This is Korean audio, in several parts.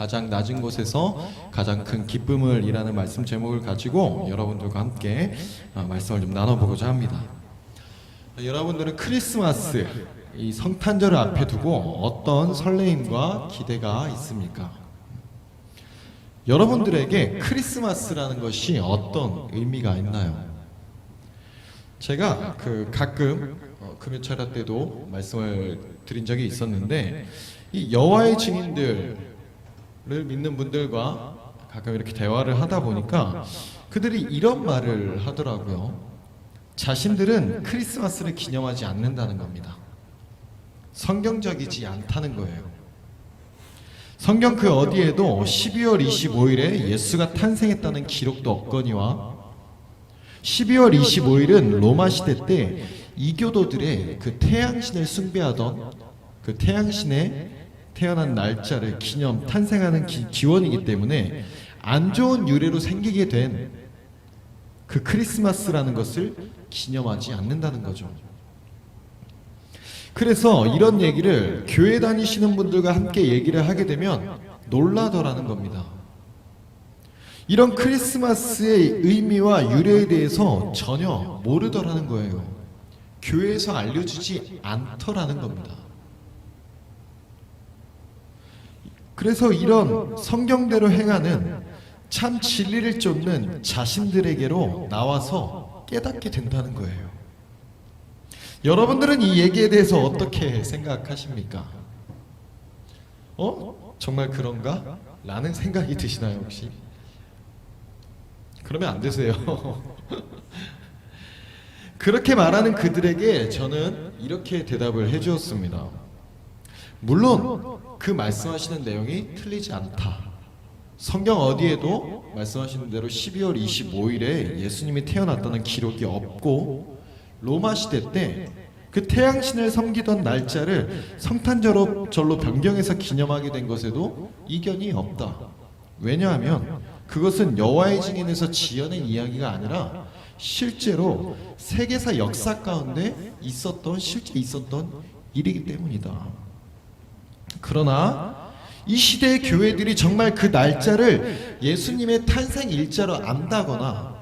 가장 낮은 곳에서 가장 큰 기쁨을 이라는 말씀 제목을 가지고 여러분들과 함께 말씀을 좀 나눠보고자 합니다. 여러분들은 크리스마스 이 성탄절을 앞에 두고 어떤 설레임과 기대가 있습니까? 여러분들에게 크리스마스라는 것이 어떤 의미가 있나요? 제가 가끔 금요철야 때도 말씀을 드린 적이 있었는데, 이 여호와의 증인들을 믿는 분들과 가끔 이렇게 대화를 하다 보니까 그들이 이런 말을 하더라고요. 자신들은 크리스마스를 기념하지 않는다는 겁니다. 성경적이지 않다는 거예요. 성경 그 어디에도 12월 25일에 예수가 탄생했다는 기록도 없거니와 12월 25일은 로마 시대 때 이교도들의 그 태양신을 숭배하던 그 태양신의 태어난 날짜를 탄생하는 기원이기 때문에 안 좋은 유래로 생기게 된 그 크리스마스라는 것을 기념하지 않는다는 거죠. 그래서 이런 얘기를 교회 다니시는 분들과 함께 얘기를 하게 되면 놀라더라는 겁니다. 이런 크리스마스의 의미와 유래에 대해서 전혀 모르더라는 거예요. 교회에서 알려주지 않더라는 겁니다. 그래서 이런 성경대로 행하는 참 진리를 쫓는 자신들에게로 나와서 깨닫게 된다는 거예요. 여러분들은 이 얘기에 대해서 어떻게 생각하십니까? 정말 그런가? 라는 생각이 드시나요, 혹시? 그러면 안 되세요. 그렇게 말하는 그들에게 저는 이렇게 대답을 해주었습니다. 물론 그 말씀하시는 내용이 틀리지 않다. 성경 어디에도 말씀하시는 대로 12월 25일에 예수님이 태어났다는 기록이 없고, 로마 시대 때 그 태양신을 섬기던 날짜를 성탄절로 변경해서 기념하게 된 것에도 이견이 없다. 왜냐하면 그것은 여호와의 증인에서 지어낸 이야기가 아니라 실제로 세계사 역사 가운데 실제 있었던 일이기 때문이다. 그러나 이 시대의 교회들이 정말 그 날짜를 예수님의 탄생 일자로 안다거나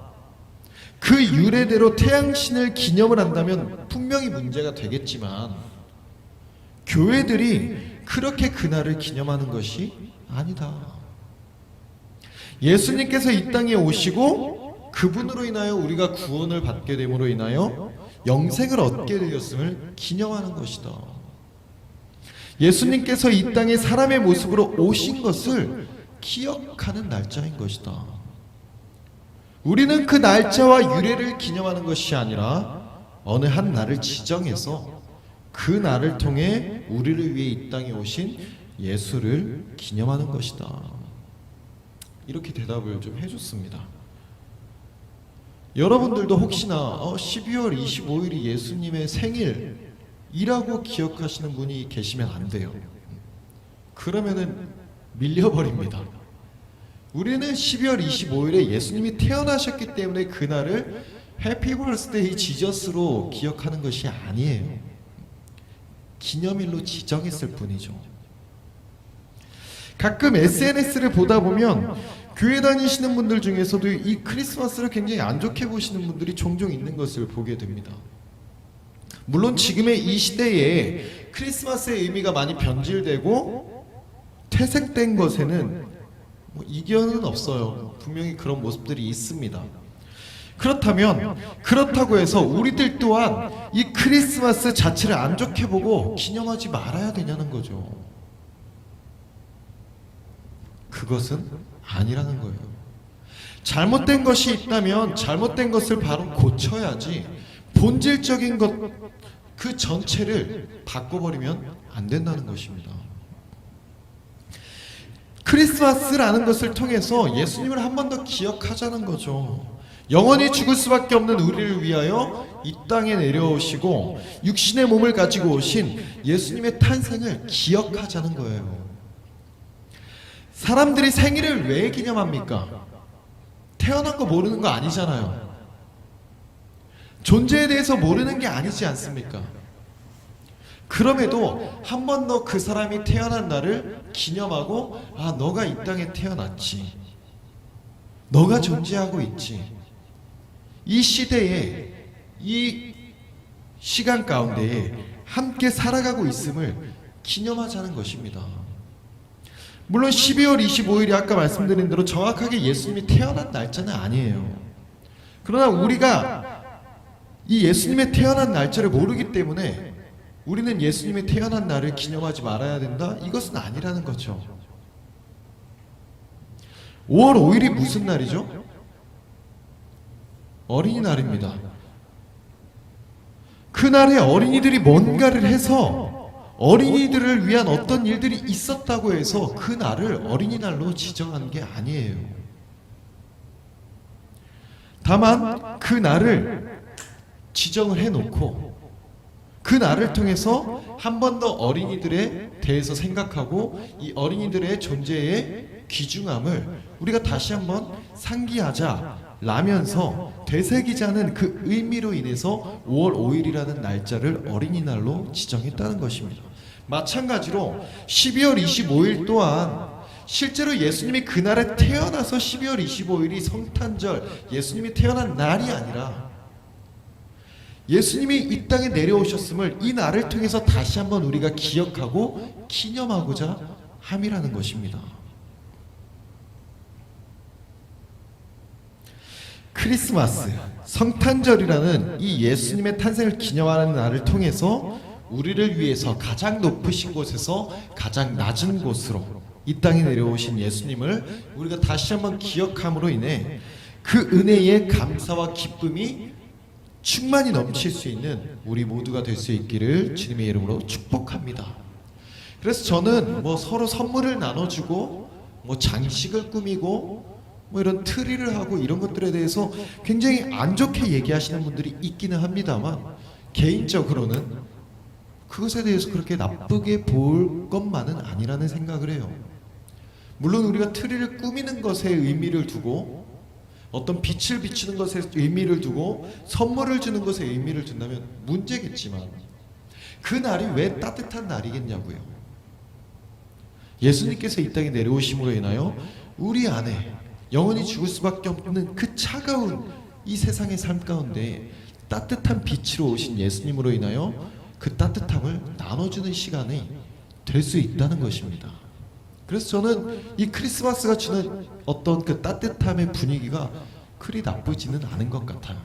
그 유래대로 태양신을 기념을 한다면 분명히 문제가 되겠지만, 교회들이 그렇게 그날을 기념하는 것이 아니다. 예수님께서 이 땅에 오시고 그분으로 인하여 우리가 구원을 받게 됨으로 인하여 영생을 얻게 되었음을 기념하는 것이다. 예수님께서 이 땅에 사람의 모습으로 오신 것을 기억하는 날짜인 것이다. 우리는 그 날짜와 유래를 기념하는 것이 아니라 어느 한 날을 지정해서 그 날을 통해 우리를 위해 이 땅에 오신 예수를 기념하는 것이다. 이렇게 대답을 좀 해줬습니다. 여러분들도 혹시나 12월 25일이 예수님의 생일이라고 기억하시는 분이 계시면 안 돼요. 그러면은 밀려버립니다. 우리는 12월 25일에 예수님이 태어나셨기 때문에 그날을 해피 버스데이 지저스로 기억하는 것이 아니에요. 기념일로 지정했을 뿐이죠. 가끔 SNS를 보다 보면 교회 다니시는 분들 중에서도 이 크리스마스를 굉장히 안 좋게 보시는 분들이 종종 있는 것을 보게 됩니다. 물론 지금의 이 시대에 크리스마스의 의미가 많이 변질되고 퇴색된 것에는 이견은 없어요. 분명히 그런 모습들이 있습니다. 그렇다고 해서 우리들 또한 이 크리스마스 자체를 안 좋게 보고 기념하지 말아야 되냐는 거죠. 그것은 아니라는 거예요. 잘못된 것이 있다면 잘못된 것을 바로 고쳐야지, 본질적인 것 그 전체를 바꿔버리면 안 된다는 것입니다. 크리스마스라는 것을 통해서 예수님을 한 번 더 기억하자는 거죠. 영원히 죽을 수밖에 없는 우리를 위하여 이 땅에 내려오시고 육신의 몸을 가지고 오신 예수님의 탄생을 기억하자는 거예요. 사람들이 생일을 왜 기념합니까? 태어난 거 모르는 거 아니잖아요. 존재에 대해서 모르는 게 아니지 않습니까? 그럼에도 한 번 더 그 사람이 태어난 날을 기념하고, 아, 너가 이 땅에 태어났지, 너가 존재하고 있지, 이 시대에, 이 시간 가운데에 함께 살아가고 있음을 기념하자는 것입니다. 물론 12월 25일이 아까 말씀드린 대로 정확하게 예수님이 태어난 날짜는 아니에요. 그러나 우리가 이 예수님의 태어난 날짜를 모르기 때문에 우리는 예수님이 태어난 날을 기념하지 말아야 된다? 이것은 아니라는 거죠. 5월 5일이 무슨 날이죠? 어린이날입니다. 그날에 어린이들이 뭔가를 해서 어린이들을 위한 어떤 일들이 있었다고 해서 그 날을 어린이날로 지정한 게 아니에요. 다만 그 날을 지정을 해놓고 그 날을 통해서 한 번 더 어린이들에 대해서 생각하고 이 어린이들의 존재의 귀중함을 우리가 다시 한번 상기하자라면서 되새기자는 그 의미로 인해서 5월 5일이라는 날짜를 어린이날로 지정했다는 것입니다. 마찬가지로 12월 25일 또한 실제로 예수님이 그날에 태어나서 12월 25일이 성탄절, 예수님이 태어난 날이 아니라 예수님이 이 땅에 내려오셨음을 이 날을 통해서 다시 한번 우리가 기억하고 기념하고자 함이라는 것입니다. 크리스마스, 성탄절이라는 이 예수님의 탄생을 기념하는 날을 통해서 우리를 위해서 가장 높으신 곳에서 가장 낮은 곳으로 이 땅에 내려오신 예수님을 우리가 다시 한번 기억함으로 인해 그 은혜의 감사와 기쁨이 충만히 넘칠 수 있는 우리 모두가 될 수 있기를 주님의 이름으로 축복합니다. 그래서 저는 서로 선물을 나눠주고 장식을 꾸미고 이런 트리를 하고 이런 것들에 대해서 굉장히 안 좋게 얘기하시는 분들이 있기는 합니다만, 개인적으로는 그것에 대해서 그렇게 나쁘게 볼 것만은 아니라는 생각을 해요. 물론 우리가 트리를 꾸미는 것에 의미를 두고 어떤 빛을 비추는 것에 의미를 두고 선물을 주는 것에 의미를 둔다면 문제겠지만, 그 날이 왜 따뜻한 날이겠냐고요. 예수님께서 이 땅에 내려오심으로 인하여 우리 안에 영원히 죽을 수밖에 없는 그 차가운 이 세상의 삶 가운데 따뜻한 빛으로 오신 예수님으로 인하여 그 따뜻함을 나눠주는 시간이 될 수 있다는 것입니다. 그래서 저는 이 크리스마스가 주는 어떤 그 따뜻함의 분위기가 그리 나쁘지는 않은 것 같아요.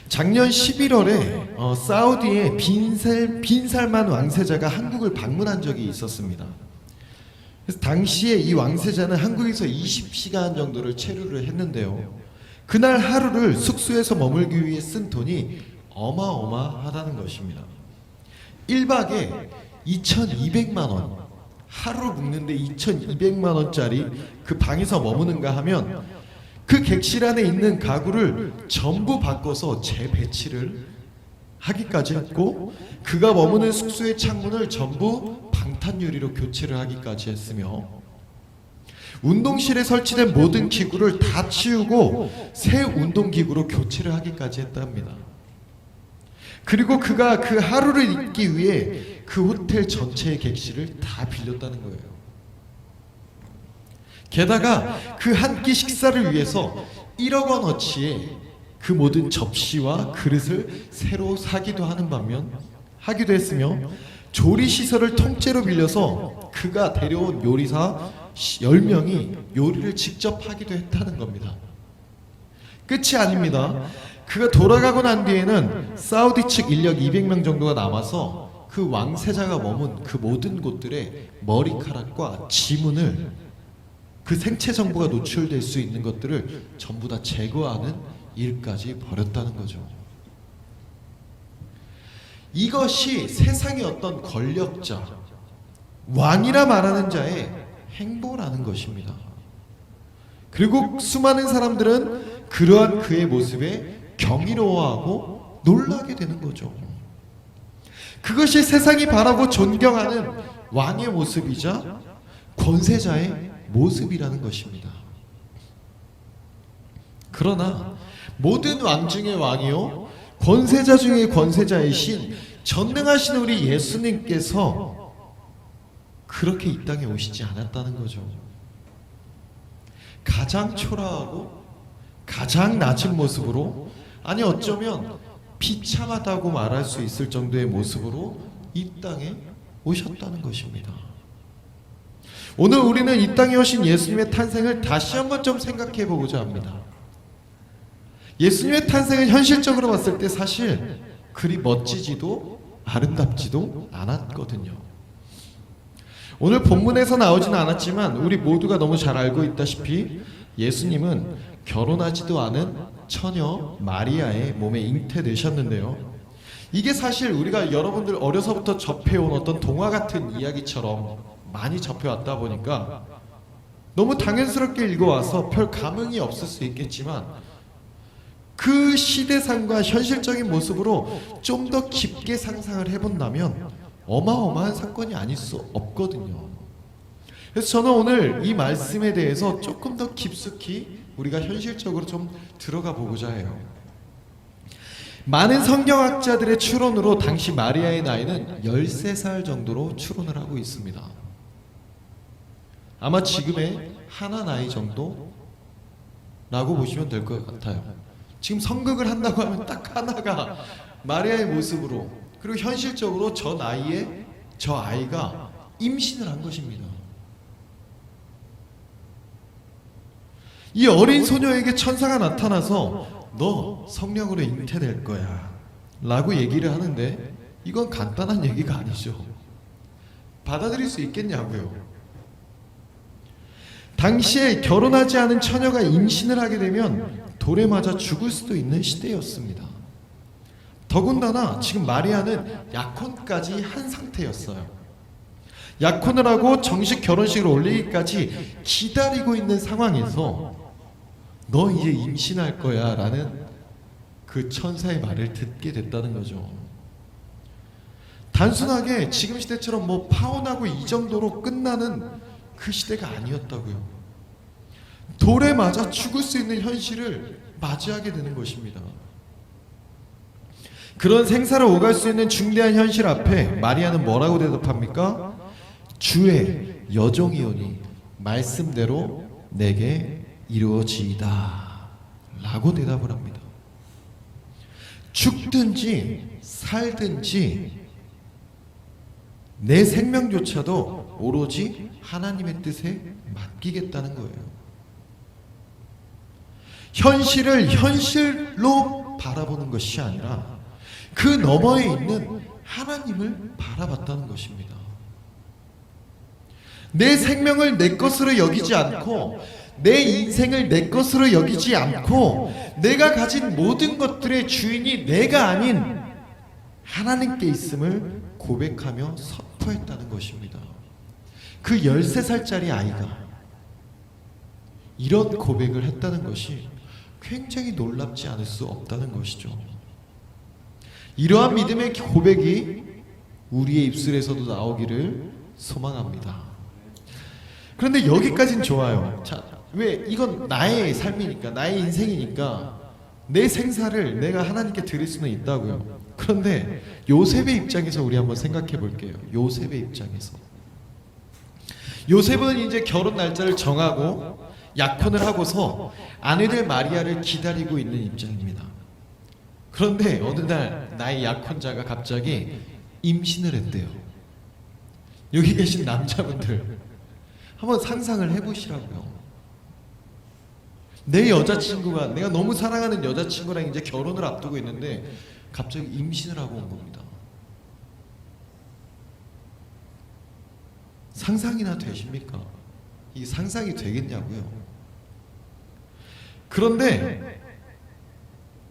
작년 11월에 사우디의 빈 살만 왕세자가 한국을 방문한 적이 있었습니다. 그래서 당시에 이 왕세자는 한국에서 20시간 정도를 체류를 했는데요. 그날 하루를 숙소에서 머물기 위해 쓴 돈이 어마어마하다는 것입니다. 1박에 2,200만 원, 하루 묵는데 2,200만 원짜리 그 방에서 머무는가 하면 그 객실 안에 있는 가구를 전부 바꿔서 재배치를 하기까지 했고, 그가 머무는 숙소의 창문을 전부 방탄유리로 교체를 하기까지 했으며, 운동실에 설치된 모든 기구를 다 치우고 새 운동기구로 교체를 하기까지 했답니다. 그리고 그가 그 하루를 있기 위해 그 호텔 전체의 객실을 다 빌렸다는 거예요. 게다가 그 한 끼 식사를 위해서 1억 원어치의 그 모든 접시와 그릇을 새로 사기도 하는 반면 하기도 했으며, 조리 시설을 통째로 빌려서 그가 데려온 요리사 10명이 요리를 직접 하기도 했다는 겁니다. 끝이 아닙니다. 그가 돌아가고 난 뒤에는 사우디 측 인력 200명 정도가 남아서 그 왕세자가 머문 그 모든 곳들의 머리카락과 지문을, 그 생체 정보가 노출될 수 있는 것들을 전부 다 제거하는 일까지 벌였다는 거죠. 이것이 세상의 어떤 권력자, 왕이라 말하는 자의 행보라는 것입니다. 그리고 수많은 사람들은 그러한 그의 모습에 경이로워하고 놀라게 되는 거죠. 그것이 세상이 바라고 존경하는 왕의 모습이자 권세자의 모습이라는 것입니다. 그러나 모든 왕 중의 왕이요 권세자 중의 권세자이신 전능하신 우리 예수님께서 그렇게 이 땅에 오시지 않았다는 거죠. 가장 초라하고 가장 낮은 모습으로, 아니 어쩌면 비참하다고 말할 수 있을 정도의 모습으로 이 땅에 오셨다는 것입니다. 오늘 우리는 이 땅에 오신 예수님의 탄생을 다시 한번 좀 생각해 보고자 합니다. 예수님의 탄생은 현실적으로 봤을 때 사실 그리 멋지지도 아름답지도 않았거든요. 오늘 본문에서 나오지는 않았지만 우리 모두가 너무 잘 알고 있다시피 예수님은 결혼하지도 않은 처녀 마리아의 몸에 잉태되셨는데요. 이게 사실 우리가 여러분들 어려서부터 접해온 어떤 동화 같은 이야기처럼 많이 접해왔다 보니까 너무 당연스럽게 읽어와서 별 감흥이 없을 수 있겠지만, 그 시대상과 현실적인 모습으로 좀 더 깊게 상상을 해본다면 어마어마한 사건이 아닐 수 없거든요. 그래서 저는 오늘 이 말씀에 대해서 조금 더 깊숙이 우리가 현실적으로 좀 들어가 보고자 해요. 많은 성경학자들의 추론으로 당시 마리아의 나이는 13살 정도로 추론을 하고 있습니다. 아마 지금의 하나 나이 정도라고 보시면 될 것 같아요. 지금 성극을 한다고 하면 딱 하나가 마리아의 모습으로, 그리고 현실적으로 저 나이에 저 아이가 임신을 한 것입니다. 이 어린 소녀에게 천사가 나타나서 너 성령으로 잉태될 거야 라고 얘기를 하는데, 이건 간단한 얘기가 아니죠. 받아들일 수 있겠냐고요. 당시에 결혼하지 않은 처녀가 임신을 하게 되면 돌에 맞아 죽을 수도 있는 시대였습니다. 더군다나 지금 마리아는 약혼까지 한 상태였어요. 약혼을 하고 정식 결혼식을 올리기까지 기다리고 있는 상황에서 너 이제 임신할 거야 라는 그 천사의 말을 듣게 됐다는 거죠. 단순하게 지금 시대처럼 뭐 파혼하고 이 정도로 끝나는 그 시대가 아니었다고요. 돌에 맞아 죽을 수 있는 현실을 맞이하게 되는 것입니다. 그런 생사를 오갈 수 있는 중대한 현실 앞에 마리아는 뭐라고 대답합니까? 주의 여종이오니 말씀대로 내게 이루어지이다 라고 대답을 합니다. 죽든지 살든지 내 생명조차도 오로지 하나님의 뜻에 맡기겠다는 거예요. 현실을 현실로 바라보는 것이 아니라 그 너머에 있는 하나님을 바라봤다는 것입니다. 내 생명을 내 것으로 여기지 않고, 내 인생을 내 것으로 여기지 않고, 내가 가진 모든 것들의 주인이 내가 아닌 하나님께 있음을 고백하며 선포했다는 것입니다. 그 13살짜리 아이가 이런 고백을 했다는 것이 굉장히 놀랍지 않을 수 없다는 것이죠. 이러한 믿음의 고백이 우리의 입술에서도 나오기를 소망합니다. 그런데 여기까지는 좋아요. 자, 왜? 이건 나의 삶이니까, 나의 인생이니까 내 생사를 내가 하나님께 드릴 수는 있다고요. 그런데 요셉의 입장에서 우리 한번 생각해 볼게요. 요셉의 입장에서. 요셉은 이제 결혼 날짜를 정하고 약혼을 하고서 아내들 마리아를 기다리고 있는 입장입니다. 그런데 어느 날 나의 약혼자가 갑자기 임신을 했대요. 여기 계신 남자분들 한번 상상을 해보시라고요. 내 여자친구가, 내가 너무 사랑하는 여자친구랑 이제 결혼을 앞두고 있는데 갑자기 임신을 하고 온 겁니다. 상상이나 되십니까? 이게 상상이 되겠냐고요. 그런데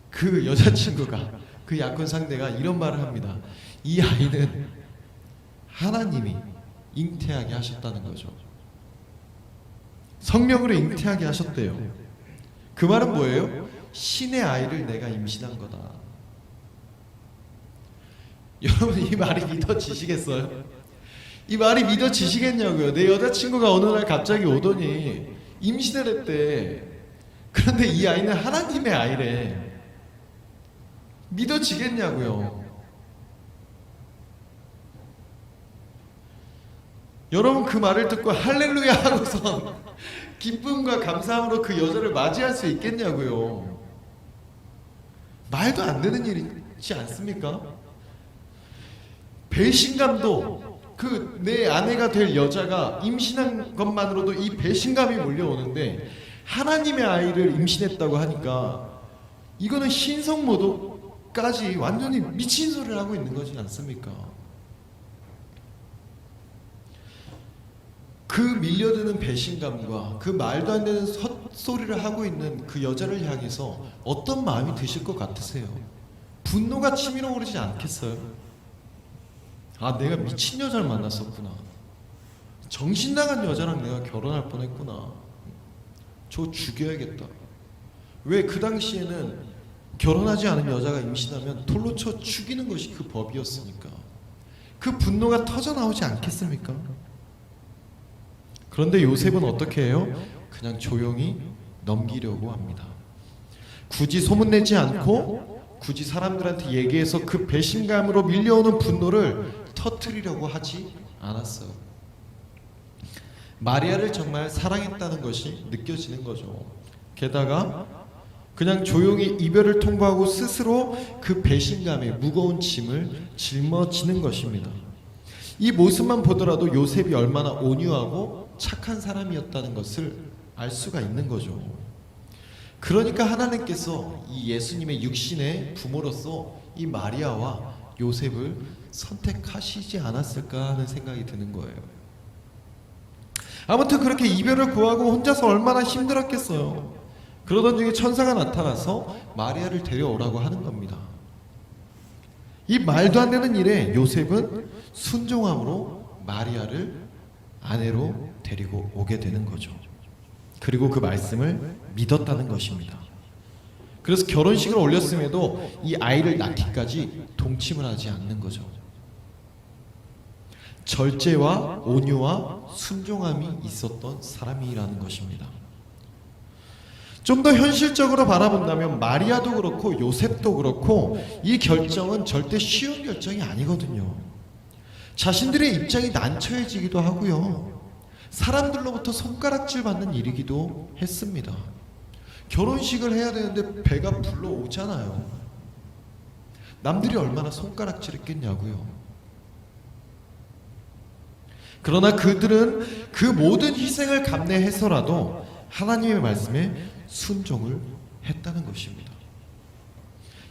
그 여자친구가, 그 약혼 상대가 이런 말을 합니다. 이 아이는 하나님이 잉태하게 하셨다는 거죠. 성령으로 잉태하게 하셨대요. 그 말은 뭐예요? 신의 아이를 내가 임신한 거다. 여러분, 이 말이 믿어지시겠어요? 이 말이 믿어지시겠냐고요. 내 여자친구가 어느 날 갑자기 오더니 임신을 했대. 그런데 이 아이는 하나님의 아이래. 믿어지겠냐고요. 여러분 그 말을 듣고 할렐루야 하고선 기쁨과 감사함으로 그 여자를 맞이할 수 있겠냐고요. 말도 안 되는 일이지 않습니까? 배신감도 그 내 아내가 될 여자가 임신한 것만으로도 이 배신감이 몰려오는데 하나님의 아이를 임신했다고 하니까 이거는 신성모독까지 완전히 미친 소리를 하고 있는 거지 않습니까? 그 밀려드는 배신감과 그 말도 안 되는 헛소리를 하고 있는 그 여자를 향해서 어떤 마음이 드실 것 같으세요? 분노가 치밀어 오르지 않겠어요? 아, 내가 미친 여자를 만났었구나. 정신 나간 여자랑 내가 결혼할 뻔했구나. 저 죽여야겠다. 왜 그 당시에는 결혼하지 않은 여자가 임신하면 돌로 쳐 죽이는 것이 그 법이었으니까. 그 분노가 터져 나오지 않겠습니까? 그런데 요셉은 어떻게 해요? 그냥 조용히 넘기려고 합니다. 굳이 소문내지 않고 굳이 사람들한테 얘기해서 그 배신감으로 밀려오는 분노를 터뜨리려고 하지 않았어요. 마리아를 정말 사랑했다는 것이 느껴지는 거죠. 게다가 그냥 조용히 이별을 통보하고 스스로 그 배신감의 무거운 짐을 짊어지는 것입니다. 이 모습만 보더라도 요셉이 얼마나 온유하고 착한 사람이었다는 것을 알 수가 있는 거죠. 그러니까 하나님께서 이 예수님의 육신의 부모로서 이 마리아와 요셉을 선택하시지 않았을까 하는 생각이 드는 거예요. 아무튼 그렇게 이별을 구하고 혼자서 얼마나 힘들었겠어요. 그러던 중에 천사가 나타나서 마리아를 데려오라고 하는 겁니다. 이 말도 안 되는 일에 요셉은 순종함으로 마리아를 아내로 데리고 오게 되는 거죠. 그리고 그 말씀을 믿었다는 것입니다. 그래서 결혼식을 올렸음에도 이 아이를 낳기까지 동침을 하지 않는 거죠. 절제와 온유와 순종함이 있었던 사람이라는 것입니다. 좀 더 현실적으로 바라본다면 마리아도 그렇고 요셉도 그렇고 이 결정은 절대 쉬운 결정이 아니거든요. 자신들의 입장이 난처해지기도 하고요. 사람들로부터 손가락질 받는 일이기도 했습니다. 결혼식을 해야 되는데 배가 불러오잖아요. 남들이 얼마나 손가락질 했겠냐고요. 그러나 그들은 그 모든 희생을 감내해서라도 하나님의 말씀에 순종을 했다는 것입니다.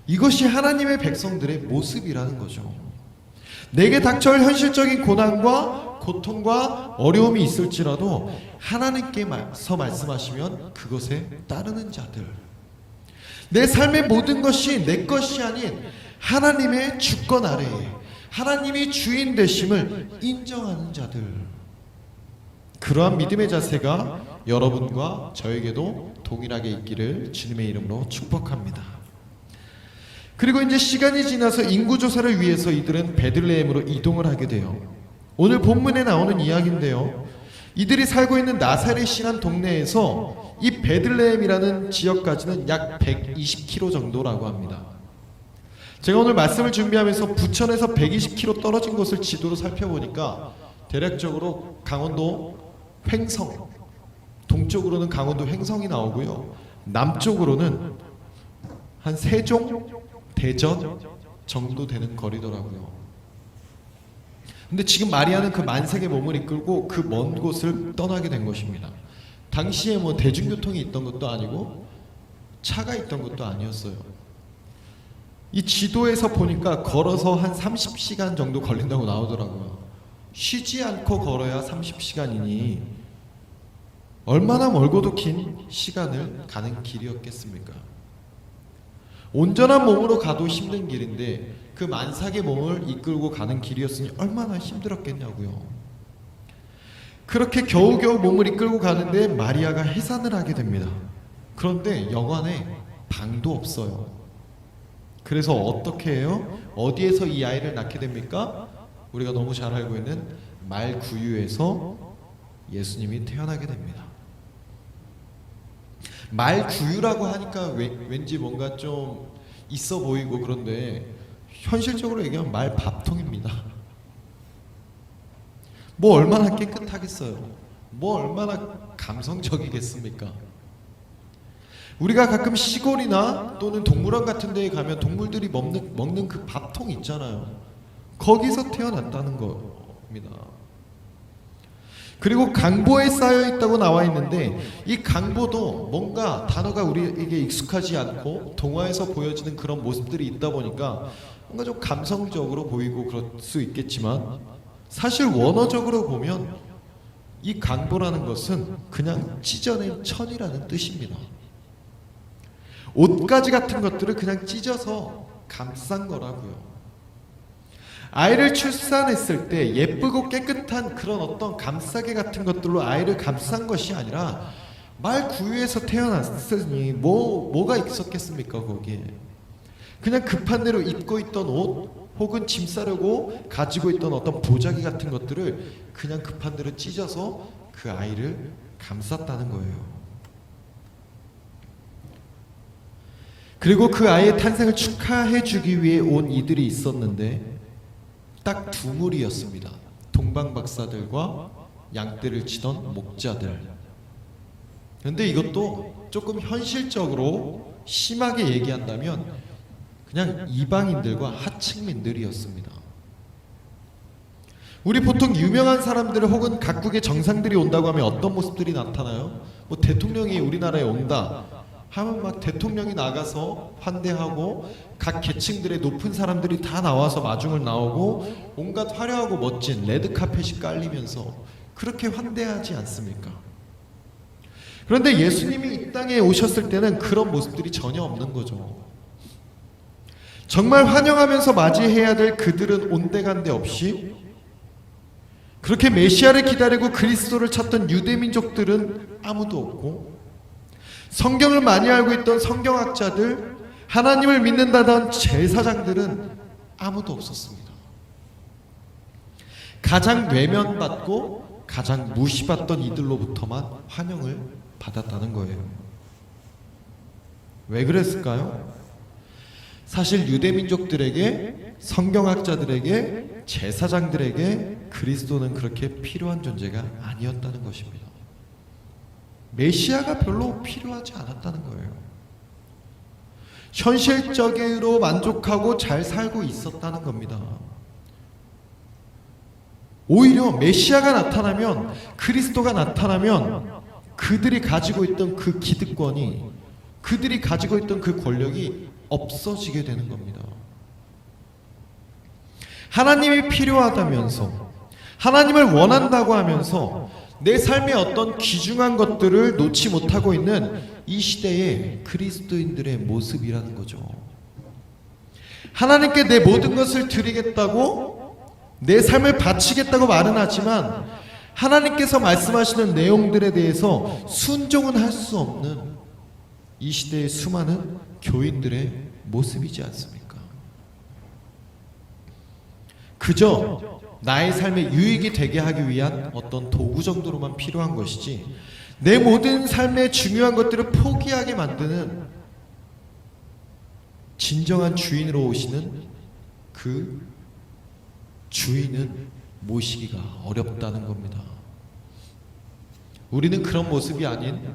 이것이 하나님의 백성들의 모습이라는 거죠. 내게 닥쳐올 현실적인 고난과 고통과 어려움이 있을지라도 하나님께서 말씀하시면 그것에 따르는 자들, 내 삶의 모든 것이 내 것이 아닌 하나님의 주권 아래에 하나님이 주인 되심을 인정하는 자들, 그러한 믿음의 자세가 여러분과 저에게도 동일하게 있기를 주님의 이름으로 축복합니다. 그리고 이제 시간이 지나서 인구조사를 위해서 이들은 베들레헴으로 이동을 하게 돼요. 오늘 본문에 나오는 이야기인데요, 이들이 살고 있는 나사렛이라는 동네에서 이 베들레헴이라는 지역까지는 약 120km 정도라고 합니다. 제가 오늘 말씀을 준비하면서 부천에서 120km 떨어진 곳을 지도로 살펴보니까 대략적으로 강원도 횡성, 동쪽으로는 강원도 횡성이 나오고요, 남쪽으로는 한 세종, 대전 정도 되는 거리더라고요. 근데 지금 마리아는 그 만색의 몸을 이끌고 그 먼 곳을 떠나게 된 것입니다. 당시에 뭐 대중교통이 있던 것도 아니고 차가 있던 것도 아니었어요. 이 지도에서 보니까 걸어서 한 30시간 정도 걸린다고 나오더라고요. 쉬지 않고 걸어야 30시간이니 얼마나 멀고도 긴 시간을 가는 길이었겠습니까? 온전한 몸으로 가도 힘든 길인데 그 만삭의 몸을 이끌고 가는 길이었으니 얼마나 힘들었겠냐고요. 그렇게 겨우겨우 몸을 이끌고 가는데 마리아가 해산을 하게 됩니다. 그런데 여관에 방도 없어요. 그래서 어떻게 해요? 어디에서 이 아이를 낳게 됩니까? 우리가 너무 잘 알고 있는 말구유에서 예수님이 태어나게 됩니다. 말구유라고 하니까 왠지 뭔가 좀 있어 보이고 그런데 현실적으로 얘기하면 말밥통입니다. 뭐 얼마나 깨끗하겠어요. 뭐 얼마나 감성적이겠습니까? 우리가 가끔 시골이나 또는 동물원 같은 데에 가면 동물들이 먹는 그 밥통 있잖아요. 거기서 태어났다는 겁니다. 그리고 강보에 쌓여 있다고 나와 있는데 이 강보도 뭔가 단어가 우리에게 익숙하지 않고 동화에서 보여지는 그런 모습들이 있다 보니까 뭔가 좀 감성적으로 보이고 그럴 수 있겠지만 사실 원어적으로 보면 이 강보라는 것은 그냥 찢어낸 천이라는 뜻입니다. 옷가지 같은 것들을 그냥 찢어서 감싼 거라고요. 아이를 출산했을 때 예쁘고 깨끗한 그런 어떤 감싸개 같은 것들로 아이를 감싼 것이 아니라 말 구유에서 태어났으니 뭐가 있었겠습니까 거기에. 그냥 급한 대로 입고 있던 옷 혹은 짐 싸려고 가지고 있던 어떤 보자기 같은 것들을 그냥 급한 대로 찢어서 그 아이를 감쌌다는 거예요. 그리고 그 아이의 탄생을 축하해 주기 위해 온 이들이 있었는데 딱 두 무리였습니다. 동방박사들과 양떼를 치던 목자들. 그런데 이것도 조금 현실적으로 심하게 얘기한다면 그냥 이방인들과 하층민들이었습니다. 우리 보통 유명한 사람들 혹은 각국의 정상들이 온다고 하면 어떤 모습들이 나타나요? 뭐 대통령이 우리나라에 온다 하면 막 대통령이 나가서 환대하고 각 계층들의 높은 사람들이 다 나와서 마중을 나오고 온갖 화려하고 멋진 레드카펫이 깔리면서 그렇게 환대하지 않습니까? 그런데 예수님이 이 땅에 오셨을 때는 그런 모습들이 전혀 없는 거죠. 정말 환영하면서 맞이해야 될 그들은 온데간데 없이 그렇게 메시아를 기다리고 그리스도를 찾던 유대민족들은 아무도 없고 성경을 많이 알고 있던 성경학자들, 하나님을 믿는다던 제사장들은 아무도 없었습니다. 가장 외면받고 가장 무시받던 이들로부터만 환영을 받았다는 거예요. 왜 그랬을까요? 사실 유대민족들에게, 성경학자들에게, 제사장들에게 그리스도는 그렇게 필요한 존재가 아니었다는 것입니다. 메시아가 별로 필요하지 않았다는 거예요. 현실적으로 만족하고 잘 살고 있었다는 겁니다. 오히려 메시아가 나타나면, 그리스도가 나타나면 그들이 가지고 있던 그 기득권이, 그들이 가지고 있던 그 권력이 없어지게 되는 겁니다. 하나님이 필요하다면서, 하나님을 원한다고 하면서 내 삶의 어떤 귀중한 것들을 놓지 못하고 있는 이 시대의 그리스도인들의 모습이라는 거죠. 하나님께 내 모든 것을 드리겠다고, 내 삶을 바치겠다고 말은 하지만 하나님께서 말씀하시는 내용들에 대해서 순종은 할 수 없는 이 시대의 수많은 교인들의 모습이지 않습니까? 그저 나의 삶에 유익이 되게 하기 위한 어떤 도구 정도로만 필요한 것이지 내 모든 삶의 중요한 것들을 포기하게 만드는 진정한 주인으로 오시는 그 주인은 모시기가 어렵다는 겁니다. 우리는 그런 모습이 아닌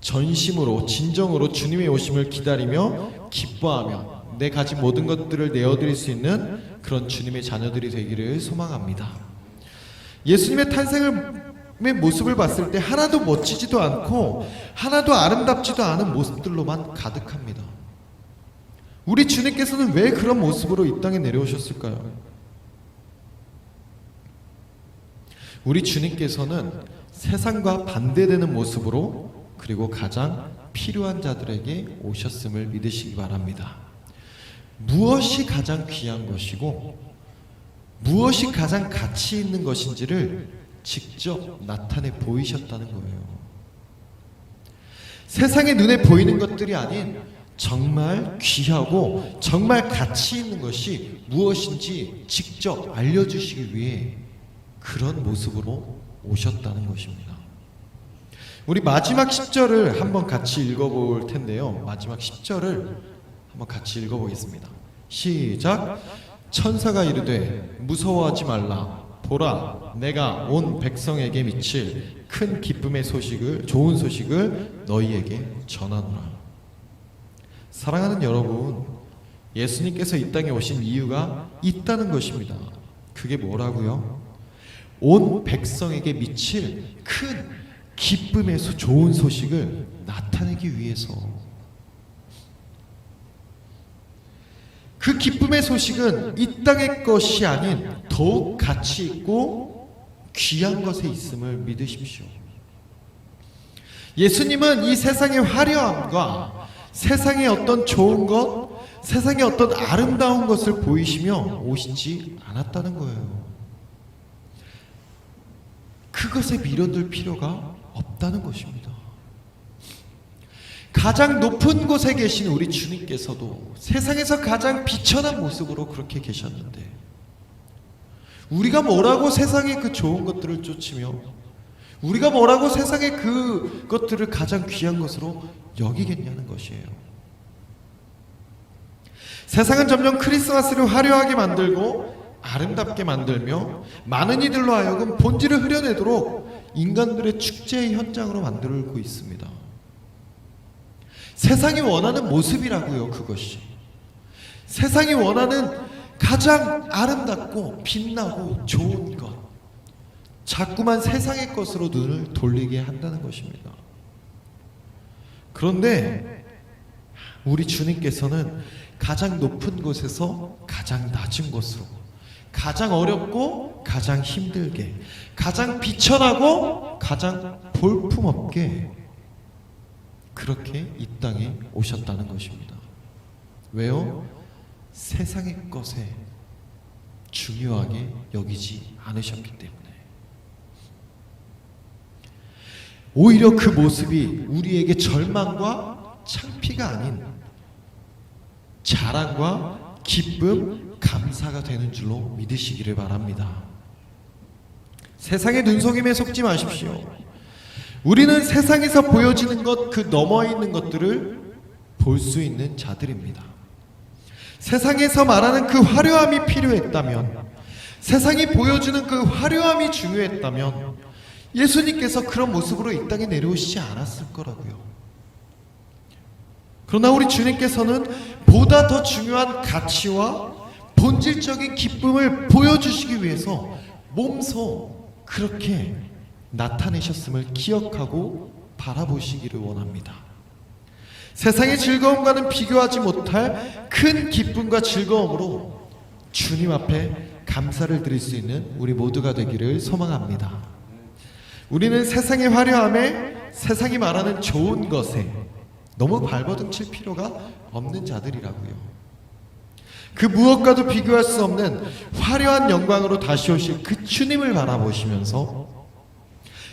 전심으로, 진정으로 주님의 오심을 기다리며 기뻐하며 내 가진 모든 것들을 내어드릴 수 있는 그런 주님의 자녀들이 되기를 소망합니다. 예수님의 탄생의 모습을 봤을 때 하나도 멋지지도 않고 하나도 아름답지도 않은 모습들로만 가득합니다. 우리 주님께서는 왜 그런 모습으로 이 땅에 내려오셨을까요? 우리 주님께서는 세상과 반대되는 모습으로, 그리고 가장 필요한 자들에게 오셨음을 믿으시기 바랍니다. 무엇이 가장 귀한 것이고 무엇이 가장 가치 있는 것인지를 직접 나타내 보이셨다는 거예요. 세상의 눈에 보이는 것들이 아닌 정말 귀하고 정말 가치 있는 것이 무엇인지 직접 알려주시기 위해 그런 모습으로 오셨다는 것입니다. 우리 마지막 10절을 한번 같이 읽어볼 텐데요. 마지막 10절을 한번 같이 읽어보겠습니다. 시작. 천사가 이르되 무서워하지 말라. 보라, 내가 온 백성에게 미칠 큰 기쁨의 소식을, 좋은 소식을 너희에게 전하노라. 사랑하는 여러분, 예수님께서 이 땅에 오신 이유가 있다는 것입니다. 그게 뭐라고요? 온 백성에게 미칠 큰 기쁨의 좋은 소식을 나타내기 위해서. 그 기쁨의 소식은 이 땅의 것이 아닌 더욱 가치 있고 귀한 것에 있음을 믿으십시오. 예수님은 이 세상의 화려함과 세상의 어떤 좋은 것, 세상의 어떤 아름다운 것을 보이시며 오시지 않았다는 거예요. 그것에 밀어들 필요가 없다는 것입니다. 가장 높은 곳에 계신 우리 주님께서도 세상에서 가장 비천한 모습으로 그렇게 계셨는데, 우리가 뭐라고 세상의 그 좋은 것들을 쫓으며, 우리가 뭐라고 세상의 그것들을 가장 귀한 것으로 여기겠냐는 것이에요. 세상은 점점 크리스마스를 화려하게 만들고 아름답게 만들며 많은 이들로 하여금 본질을 흐려내도록 인간들의 축제의 현장으로 만들고 있습니다. 세상이 원하는 모습이라고요, 그것이. 세상이 원하는 가장 아름답고 빛나고 좋은 것, 자꾸만 세상의 것으로 눈을 돌리게 한다는 것입니다. 그런데 우리 주님께서는 가장 높은 곳에서 가장 낮은 곳으로, 가장 어렵고 가장 힘들게, 가장 비천하고 가장 볼품없게 그렇게 이 땅에 오셨다는 것입니다. 왜요? 세상의 것에 중요하게 여기지 않으셨기 때문에. 오히려 그 모습이 우리에게 절망과 창피가 아닌 자랑과 기쁨, 감사가 되는 줄로 믿으시기를 바랍니다. 세상의 눈속임에 속지 마십시오. 우리는 세상에서 보여지는 것, 그 너머에 있는 것들을 볼 수 있는 자들입니다. 세상에서 말하는 그 화려함이 필요했다면, 세상이 보여주는 그 화려함이 중요했다면 예수님께서 그런 모습으로 이 땅에 내려오시지 않았을 거라고요. 그러나 우리 주님께서는 보다 더 중요한 가치와 본질적인 기쁨을 보여주시기 위해서 몸소 그렇게 나타내셨음을 기억하고 바라보시기를 원합니다. 세상의 즐거움과는 비교하지 못할 큰 기쁨과 즐거움으로 주님 앞에 감사를 드릴 수 있는 우리 모두가 되기를 소망합니다. 우리는 세상의 화려함에, 세상이 말하는 좋은 것에 너무 발버둥 칠 필요가 없는 자들이라고요. 그 무엇과도 비교할 수 없는 화려한 영광으로 다시 오실 그 주님을 바라보시면서,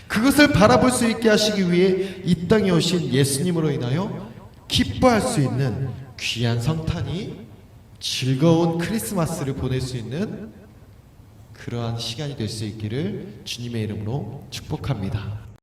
그것을 바라볼 수 있게 하시기 위해 이 땅에 오신 예수님으로 인하여 기뻐할 수 있는 귀한 성탄이, 즐거운 크리스마스를 보낼 수 있는 그러한 시간이 될 수 있기를 주님의 이름으로 축복합니다.